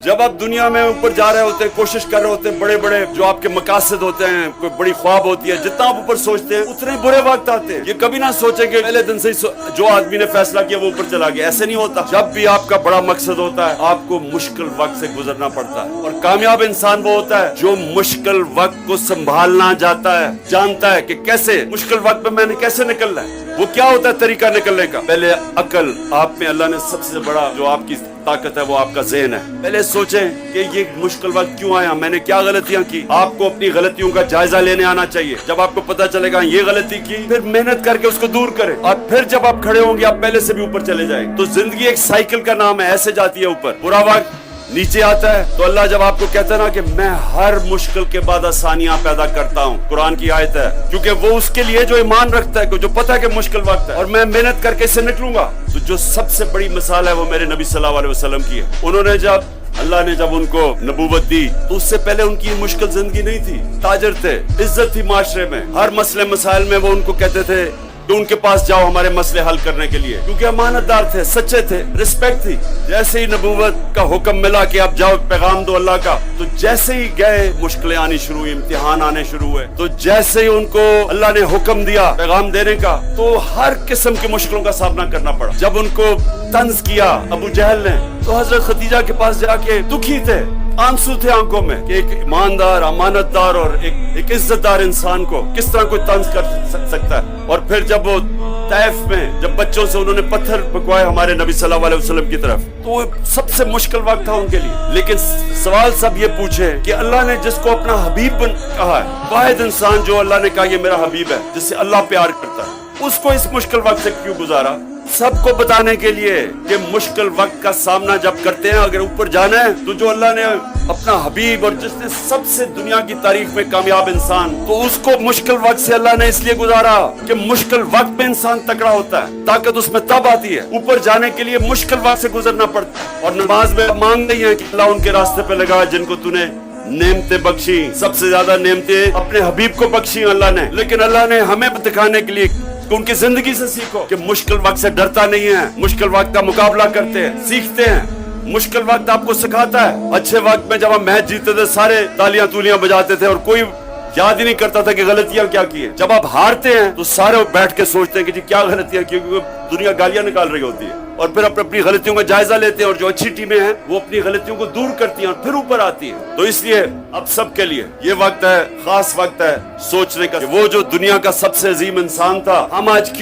जब आप दुनिया में ऊपर जा रहे होते हैं, कोशिश कर रहे होते हैं, बड़े बड़े जो आपके मकासद होते हैं, कोई बड़ी ख्वाब होती है, जितना आप ऊपर सोचते हैं उतने बुरे वक्त आते हैं। ये कभी ना सोचे कि पहले दिन से ही जो आदमी ने फैसला किया वो ऊपर चला गया, ऐसे नहीं होता। जब भी आपका बड़ा मकसद होता है आपको मुश्किल वक्त से गुजरना पड़ता है, और कामयाब इंसान वो होता है जो मुश्किल वक्त को संभालना जाता है, जानता है कि कैसे मुश्किल वक्त में मैंने कैसे निकलना है। वो क्या होता है तरीका निकलने का? पहले अकल, आप में अल्लाह ने सबसे बड़ा जो आपकी ताकत है वो आपका ज़हन है। पहले सोचें कि ये मुश्किल वक्त क्यों आया, मैंने क्या गलतियां की। आपको अपनी गलतियों का जायजा लेने आना चाहिए। जब आपको पता चलेगा ये गलती की, फिर मेहनत करके उसको दूर करें, और फिर जब आप खड़े होंगे आप पहले से भी ऊपर चले जाएंगे। तो जिंदगी एक साइकिल का नाम है, ऐसे जाती है ऊपर, बुरा वक्त नीचे आता है। तो अल्लाह जब आपको कहता है ना कि मैं हर मुश्किल के बाद आसानियां पैदा करता हूँ, कुरान की आयत है, क्योंकि वो उसके लिए जो ईमान रखता है, जो पता है कि मुश्किल वक्त है और मैं मेहनत करके इससे निकलूंगा। तो जो सबसे बड़ी मिसाल है वो मेरे नबी सल्लल्लाहु अलैहि वसल्लम की है। उन्होंने जब अल्लाह ने जब उनको नबूवत दी तो उससे पहले उनकी मुश्किल जिंदगी नहीं थी। ताजर थे, इज्जत थी माशरे में, हर मसले मसाइल में वो उनको कहते थे कि उनके पास जाओ हमारे मसले हल करने के लिए, क्योंकि अमानतदार थे, सच्चे थे, रिस्पेक्ट थी। जैसे ही नबूवत का हुक्म मिला कि आप जाओ पैगाम दो अल्लाह का, तो जैसे ही गए मुश्किलें आनी शुरू हुई, इम्तिहान आने शुरू हुए। तो जैसे ही उनको अल्लाह ने हुक्म दिया पैगाम देने का, तो हर किस्म की मुश्किलों का सामना करना पड़ा। जब उनको तंज किया अबू जहल ने, तो हजरत खदीजा के पास जाके दुखी थे, आंसू थे आंखों में कि एक ईमानदार, अमानतदार और एक इज्जतदार इंसान को किस तरह कोई तंज कर सकता है। और फिर जब वो तैफ में जब बच्चों से उन्होंने पत्थर पकवाए हमारे नबी सल्लल्लाहु अलैहि वसल्लम की तरफ, तो वो सबसे मुश्किल वक्त था उनके लिए। लेकिन सवाल सब ये पूछे कि अल्लाह ने जिसको अपना हबीब कहा है, वाहिद इंसान जो अल्लाह ने कहा ये मेरा हबीब है, जिससे अल्लाह प्यार करता है, उसको इस मुश्किल वक्त से क्यों गुजारा? सबको बताने के लिए कि मुश्किल वक्त का सामना जब करते हैं, अगर ऊपर जाना है, तो जो अल्लाह ने अपना हबीब और जिसने सबसे दुनिया की तारीख में कामयाब इंसान, तो उसको मुश्किल वक्त से अल्लाह ने इसलिए गुजारा कि मुश्किल वक्त में इंसान तगड़ा होता है, ताकत उसमें तब आती है। ऊपर जाने के लिए मुश्किल वक्त से गुजरना पड़ता है। और नमाज में मांग रही है कि अल्लाह उनके रास्ते पे लगा जिनको तूने नेमतें बख्शी, सबसे ज्यादा नेमतें अपने हबीब को बख्शी अल्लाह ने। लेकिन अल्लाह ने हमें दिखाने के लिए उनकी जिंदगी से सीखो कि मुश्किल वक्त से डरता नहीं है, मुश्किल वक्त का मुकाबला करते हैं, सीखते हैं। मुश्किल वक्त आपको सिखाता है। अच्छे वक्त में जब हम मैच जीतते थे सारे तालियां तूलियां बजाते थे और कोई याद ही नहीं करता था कि गलतियां क्या की है। जब आप हारते हैं तो सारे बैठ के सोचते हैं कि जी क्या गलतियां की, क्योंकि दुनिया गालियां निकाल रही होती है, और फिर अपनी गलतियों का जायजा लेते हैं, और जो अच्छी टीमें हैं वो अपनी गलतियों को दूर करती हैं और फिर ऊपर आती हैं। तो इसलिए अब सबके लिए ये वक्त है, खास वक्त है सोचने का, वो जो दुनिया का सबसे अजीम इंसान था, हम आज